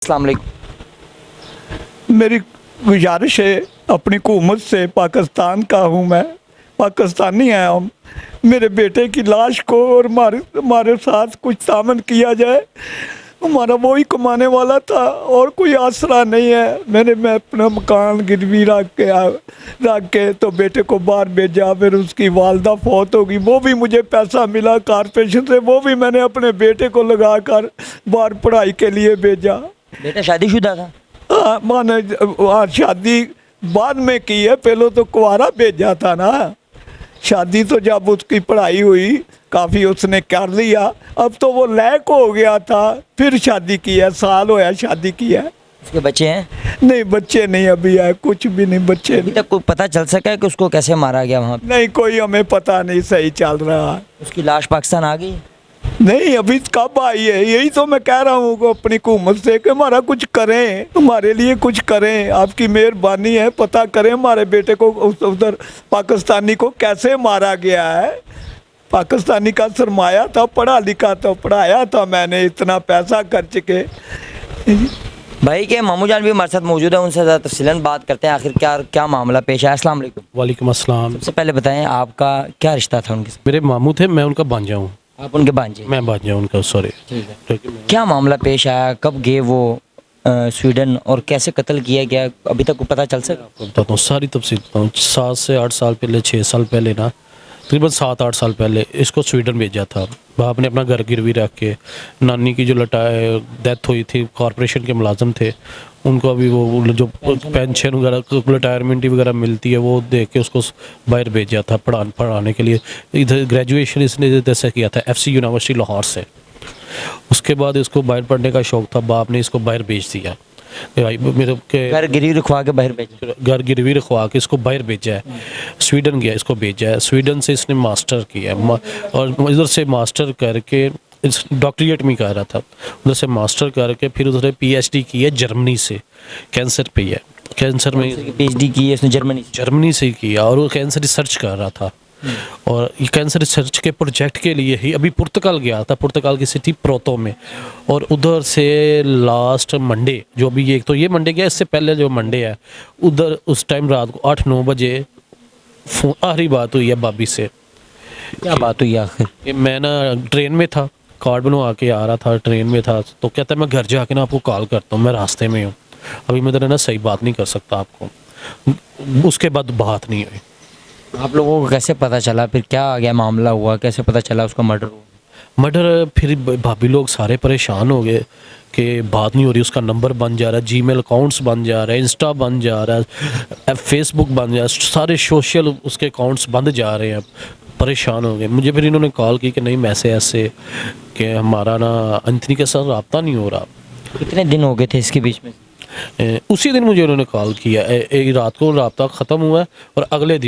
अस्सलाम वालेकुम। मेरी गुजारिश है अपनी हुकूमत से, पाकिस्तान का हूँ मैं, पाकिस्तानी हैं हम। मेरे बेटे की लाश को और हमारे साथ कुछ तामन किया जाए। हमारा वही कमाने वाला था और कोई आसरा नहीं है। मैं अपना मकान गिरवी रख के तो बेटे को बाहर भेजा। फिर उसकी वालदा फौत होगी, वो भी मुझे पैसा मिला कारपोरेशन से, वो भी मैंने अपने बेटे को लगा कर बाहर पढ़ाई के लिए भेजा। बेटा शादीशुदा था? हाँ, माने शादी बाद में की है, पहले तो कुंवारा भेजा था ना। शादी तो जब उसकी पढ़ाई हुई काफ़ी उसने कर लिया, अब तो वो लैक हो गया था, फिर शादी की है, साल होया शादी की है। उसके बच्चे हैं? नहीं, बच्चे नहीं अभी है, कुछ भी नहीं, बच्चे अभी नहीं। तक कोई पता चल सका है कि उसको कैसे मारा गया वहाँ पे? नहीं, कोई हमें पता नहीं सही चल रहा। उसकी लाश पाकिस्तान आ गई? नहीं, अभी कब आई है? यही तो मैं कह रहा हूँ को अपनी हुकूमत से कि हमारा कुछ करें, हमारे लिए कुछ करें, आपकी मेहरबानी है, पता करें हमारे बेटे को उधर पाकिस्तानी को कैसे मारा गया है। पाकिस्तानी का सरमाया था, पढ़ा लिखा था, पढ़ाया था मैंने, इतना पैसा खर्च के। भाई के मामू जान भी हमारे साथ मौजूद है, उनसे ज़्यादा तफसीलन बात करते हैं आखिर क्या क्या मामला पेश आया। अस्सलाम वालेकुम। वालेकुम अस्सलाम। सबसे पहले बताएं आपका क्या रिश्ता था उनके साथ? मेरे मामू थे, मैं उनका भांजा हूँ। आप उनके भांजे? मैं भांजा हूँ उनका, सॉरी। ठीक है। क्या मामला पेश आया, कब गए वो स्वीडन और कैसे कत्ल किया गया, अभी तक को पता चल सका? बताता हूँ सारी तफसील बताता हूँ। 7 से 8 साल पहले, 6 साल पहले ना, तकरीबन 7-8 साल पहले इसको स्वीडन भेजा था। बाप ने अपना घर गिरवी रख के, नानी की जो डेथ हुई थी, कॉरपोरेशन के मुलाजम थे, उनको अभी वो जो पेंशन वगैरह रिटायरमेंट वगैरह मिलती है वो देख के उसको बाहर भेजा था पढ़ाने के लिए। इधर ग्रेजुएशन इसने इधर से किया था FC यूनिवर्सिटी लाहौर से। उसके बाद इसको बाहर पढ़ने का शौक़ था, बाप ने इसको बाहर भेज दिया। मेरे के घर गिरवी रखवा के बाहर भेजा? घर गिरवी रखवा के इसको बाहर भेजा है। स्वीडन गया, इसको भेजा है। स्वीडन से इसने मास्टर किया और इधर से मास्टर करके इस डॉक्टरेट में कर रहा था, उधर से मास्टर करके फिर उधर PhD की है जर्मनी से, कैंसर पे है। कैंसर में PhD की है इसने जर्मनी से किया और वो कैंसर रिसर्च कर रहा था। और ये कैंसर रिसर्च के प्रोजेक्ट के लिए ही अभी पुर्तगाल गया था, पुर्तगाल की सिटी प्रोतो में। और उधर से लास्ट मंडे, जो अभी ये तो ये मंडे गया, इससे पहले जो मंडे है उधर उस टाइम रात को 8-9 बजे आखिरी बात हुई है भाभी से। क्या बात हुई आखिर? कि मैं ना ट्रेन में था, कार्ड बनवा के आ रहा था, ट्रेन में था, तो कहता है मैं घर जाके ना आपको कॉल करता हूँ, मैं रास्ते में हूँ, अभी मैं ना सही बात नहीं कर सकता आपको। उसके बाद बात नहीं हुई। आप लोगों को कैसे पता चला, फिर क्या आ गया मामला हुआ, कैसे पता चला उसका मर्डर हुआ? मर्डर फिर भाभी लोग सारे परेशान हो गए कि बात नहीं हो रही। उसका नंबर बन जा रहा है, जीमेल अकाउंट्स बन जा रहा है, इंस्टा बन जा रहा है, फेसबुक बन जा रहा है, सारे सोशल उसके अकाउंट्स बंद जा रहे हैं। परेशान हो गए। मुझे फिर इन्होंने कॉल की कि नहीं मैसे ऐसे कि हमारा ना अंथनी के साथ रब्ता नहीं हो रहा। कितने दिन हो गए थे इसके बीच में? उसी दिन मुझे उन्होंने कॉल किया, एक रात को रब्ता ख़त्म हुआ है और अगले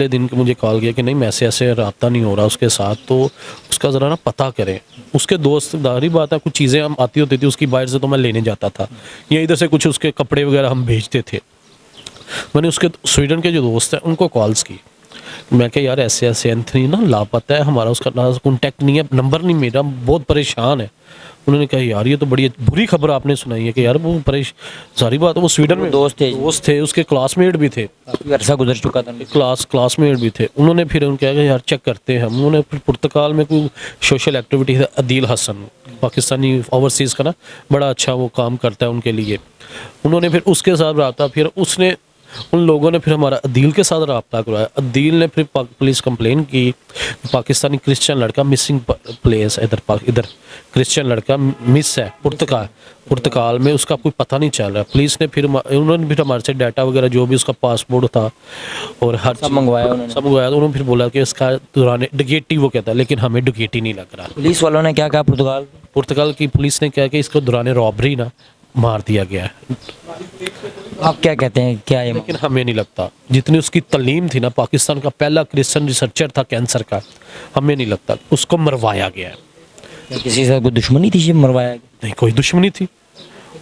दिन मुझे कॉल किया कि नहीं मैसे ऐसे रब्ता नहीं हो रहा उसके साथ, तो उसका ज़रा ना पता करें। उसके दोस्तदारी बात है, कुछ चीज़ें हम आती होती थी उसकी बाहर से, तो मैं लेने जाता था, या इधर से कुछ उसके कपड़े वगैरह हम भेजते थे। मैंने उसके स्वीडन के जो दोस्त हैं उनको कॉल्स की, मैं क्या यार ऐसे ऐसे एंथनी ना लापता है, हमारा उसका कॉन्टैक्ट नहीं है, नंबर नहीं मेरा, बहुत परेशान है। उन्होंने कहा यार ये तो बड़ी बुरी खबर आपने सुनाई है कि यार वो सारी बात है, वो स्वीडन में दोस्त थे, उसके क्लासमेट भी थे, अरसा गुजर चुका था, क्लासमेट भी थे। उन्होंने फिर उन्होंने कहा यार चेक करते हैं हम। उन्होंने फिर पुर्तगाल में कोई सोशल एक्टिविटी है, अदील हसन पाकिस्तानी ओवरसीज़ का ना बड़ा अच्छा वो काम करता है उनके लिए। उन्होंने फिर उसके साथ रहा, फिर उसने उन लोगों ने फिर हमारा अदील के साथ रब्ता करवाया। अदील ने फिर पुलिस कंप्लेन की, पाकिस्तानी क्रिश्चियन लड़का मिसिंग प्लेस, इधर क्रिश्चियन लड़का मिस है पुर्तगाल में, उसका कोई पता नहीं चल रहा। पुलिस ने फिर उन्होंने फिर हमारे से डाटा वगैरह जो भी उसका पासपोर्ट था और हर सब मंगवाया तो उन्होंने फिर बोला कि इसका दौरान डकैती वो कहता है, लेकिन हमें डकैती नहीं लग रहा। पुलिस वालों ने क्या कहा? पुर्तगाल की पुलिस ने कहा कि इसको दौरान रॉबरी ना मार दिया गया है। आप क्या कहते हैं, क्या है? लेकिन हमें नहीं लगता, जितनी उसकी तलीम थी ना, पाकिस्तान का पहला क्रिश्चियन रिसर्चर था कैंसर का, हमें नहीं लगता उसको मरवाया गया है। क्या किसी से कोई दुश्मनी थी जब मरवाया गया? नहीं, कोई दुश्मनी थी।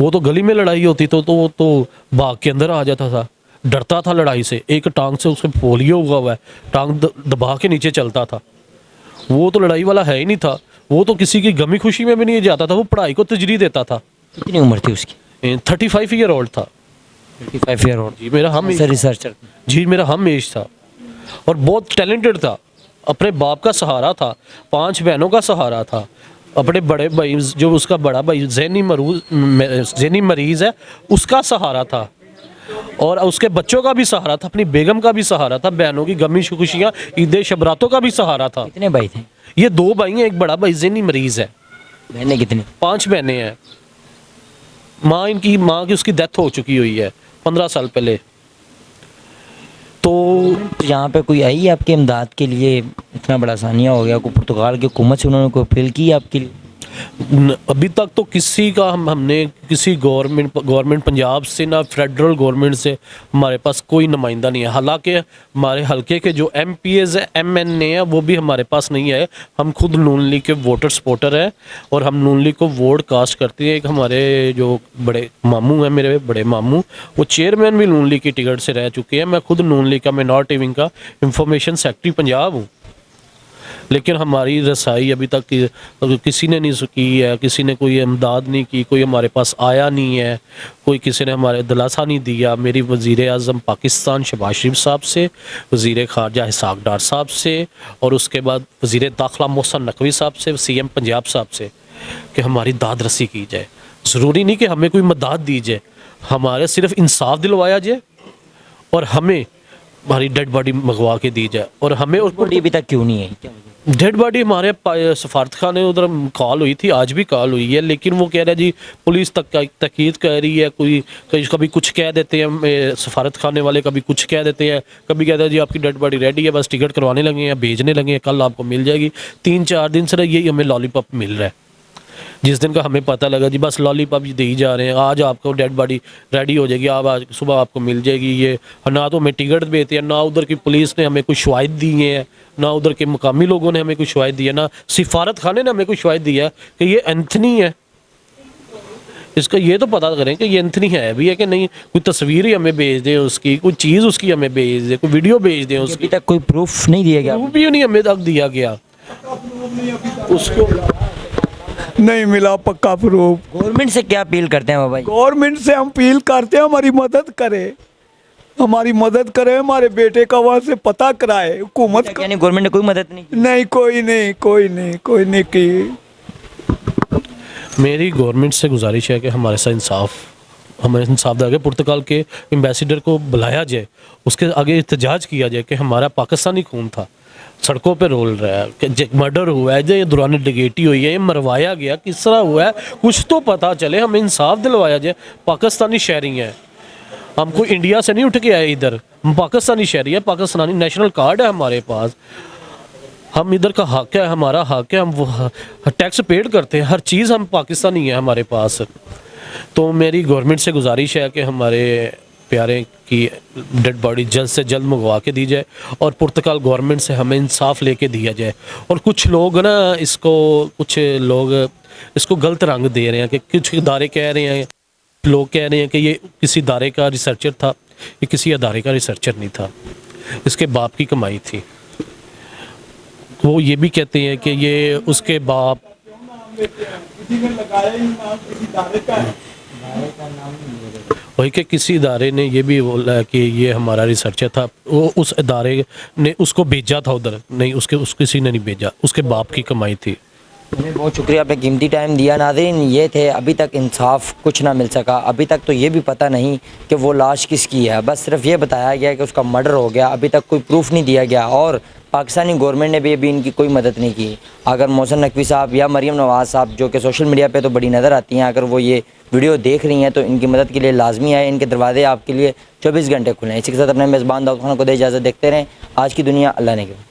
वो तो गली में लड़ाई होती तो बाग के अंदर आ जाता था, डरता था लड़ाई से। एक टांग से उसके पोलियो हुआ है, टांग दबा के नीचे चलता था। वो तो लड़ाई वाला है ही नहीं था। वो तो किसी की गमी खुशी में भी नहीं जाता था, वो पढ़ाई को तर्जीह देता था। कितनी उम्र थी उसकी? 35 ईयर ओल्ड था 35 ईयर ओल्ड। जी, मेरा हम सर रिसर्चर। जी मेरा हम एज था और बहुत टैलेंटेड था, अपने बाप का सहारा था, 5 बहनों का सहारा था, अपने बड़े भाई जो उसका बड़ा भाई ज़हनी मरीज़ है उसका सहारा था, और उसके बच्चों का भी सहारा था, अपनी बेगम का भी सहारा था, बहनों की गमी खुशियाँ ईद शबरातों का भी सहारा था। कितने भाई थे? ये 2 भाई हैं, एक बड़ा भाई ज़हनी मरीज़ है, बहनें कितनी? 5 बहनें हैं। माँ की उसकी डेथ हो चुकी हुई है 15 साल पहले। तो यहाँ पे कोई आई आपके इमदाद के लिए? इतना बड़ा सानिया हो गया, कोई पुर्तगाल की हुकूमत से उन्होंने कोई अपील की आपके लिए? अभी तक तो किसी का हमने किसी गवर्नमेंट पंजाब से ना फेडरल गवर्नमेंट से हमारे पास कोई नुमाइंदा नहीं है। हालांकि हमारे हलके के जो MPs है, MNA है, वो भी हमारे पास नहीं है। हम खुद नून लीग के वोटर सपोर्टर हैं और हम नून लीग को वोट कास्ट करते हैं। एक हमारे जो बड़े मामू हैं, मेरे बड़े मामू, वो चेयरमैन भी नून लीग की टिकट से रह चुके हैं। मैं खुद नून लीग का माइनॉरिटी विंग का इंफॉर्मेशन सेक्रेटरी पंजाब हूँ, लेकिन हमारी रसाई अभी तक किसी ने नहीं की है, किसी ने कोई इमदाद नहीं की, कोई हमारे पास आया नहीं है, कोई किसी ने हमारे दिलासा नहीं दिया। मेरी वज़ीर आज़म पाकिस्तान शहबाज शरीफ साहब से, वज़ीर ख़ारजा इसहाक़ डार साहब से, और उसके बाद वज़ीर दाखिला मोहसिन नकवी साहब से, CM पंजाब साहब से कि हमारी दाद रसी की जाए। ज़रूरी नहीं कि हमें कोई मदद दी जाए, हमारे सिर्फ इंसाफ दिलवाया जाए और हमें हमारी डेड बॉडी मंगवा के दी जाए। और हमें उस बॉडी अभी तक क्यों नहीं है? क्या वजह? डेड बॉडी हमारे सफारत खाने उधर कॉल हुई थी, आज भी कॉल हुई है, लेकिन वो कह रहे हैं जी पुलिस तकीद कह रही है, कभी कुछ कह देते हैं सफारत खाने वाले, कभी कुछ कह देते हैं, कभी कहते हैं जी आपकी डेड बॉडी रेडी है, बस टिकट करवाने लगे हैं, भेजने लगे हैं, कल आपको मिल जाएगी। 3-4 दिन से यही हमें लॉलीपॉप मिल रहा है। जिस दिन का हमें पता लगा जी बस लॉलीपॉप दे ही जा रहे हैं, आज आपको डेड बॉडी रेडी हो जाएगी, आप आज सुबह आपको मिल जाएगी। ये ना तो हमें टिकट देते हैं, ना उधर की पुलिस ने हमें कोई शवाहिद दी है, ना उधर के मुकामी लोगों ने हमें कोई शवाहिद दी है, ना सिफारत खाने ने हमें कोई शवाहिद दी है कि ये एंथनी है। इसका ये तो पता करें कि ये एंथनी है भी है कि नहीं, कोई तस्वीर ही हमें भेज दें उसकी, कोई चीज़ उसकी हमें भेज दें, कोई वीडियो भेज दें उसकी। अभी तक कोई प्रूफ नहीं दिया गया? प्रूफ भी नहीं हमें तक दिया गया उसको। नहीं मिला पक्का प्रूफ। गवर्नमेंट से क्या अपील करते हैं बाबा जी? गवर्नमेंट से हम अपील करते हैं हमारी मदद करे, हमारी मदद करे, हमारे बेटे का वहाँ से पता कराए। हुकूमत का यानी गवर्नमेंट ने कोई मदद नहीं की? नहीं, कोई नहीं की। मेरी गवर्नमेंट से गुजारिश है कि हमारे साथ हमें इंसाफ दिया जाए, पुर्तगाल के एम्बेसडर को बुलाया जाए, उसके आगे एहतजाज किया जाए कि हमारा पाकिस्तानी खून था, सड़कों पे रोल रहा है, कि मर्डर हुआ है, जो ये दौरान डकैती हुई है, ये मरवाया गया, किस तरह हुआ है, कुछ तो पता चले, हमें इंसाफ दिलवाया जाए। पाकिस्तानी शहरी हैं हम, कोई इंडिया से नहीं उठ के आए इधर, हम पाकिस्तानी शहरी है, पाकिस्तानी नेशनल कार्ड है हमारे पास, हम इधर का हक है, हमारा हक है, हम वो टैक्स पेड करते हैं, हर चीज़ हम पाकिस्तानी है हमारे पास। तो मेरी गवर्नमेंट से गुजारिश है कि हमारे प्यारे की डेड बॉडी जल्द से जल्द मंगवा के दी जाए और पुर्तगाल गवर्नमेंट से हमें इंसाफ लेके दिया जाए। और कुछ लोग ना कुछ लोग इसको गलत रंग दे रहे हैं कि कुछ इदारे कह रहे हैं, लोग कह रहे हैं कि ये किसी इदारे का रिसर्चर था, ये किसी इदारे का रिसर्चर नहीं था, इसके बाप की कमाई थी। वो ये भी कहते हैं कि ये उसके बाप वही कि किसी इदारे ने ये भी बोला कि ये हमारा रिसर्चर था, वो उस इदारे ने उसको भेजा था उधर, नहीं किसी ने नहीं भेजा, उसके बाप की कमाई थी। बहुत शुक्रिया, आपने कीमती टाइम दिया। नाज़रीन, ये थे, अभी तक इंसाफ कुछ ना मिल सका, अभी तक तो ये भी पता नहीं कि वो लाश किसकी है, बस सिर्फ ये बताया गया कि उसका मर्डर हो गया, अभी तक कोई प्रूफ नहीं दिया गया और पाकिस्तानी गवर्नमेंट ने भी अभी इनकी कोई मदद नहीं की। अगर मोहसिन नकवी साहब या मरीम नवाज़ साहब, जो कि सोशल मीडिया पे तो बड़ी नज़र आती हैं, अगर वो ये वीडियो देख रही हैं तो इनकी मदद के लिए लाजमी है, इनके दरवाजे आपके लिए 24 घंटे खुले हैं। इसी के साथ अपने मेज़बान दाऊद खान को दे इजाज़त, देखते रहें आज की दुनिया, अल्लाह ने।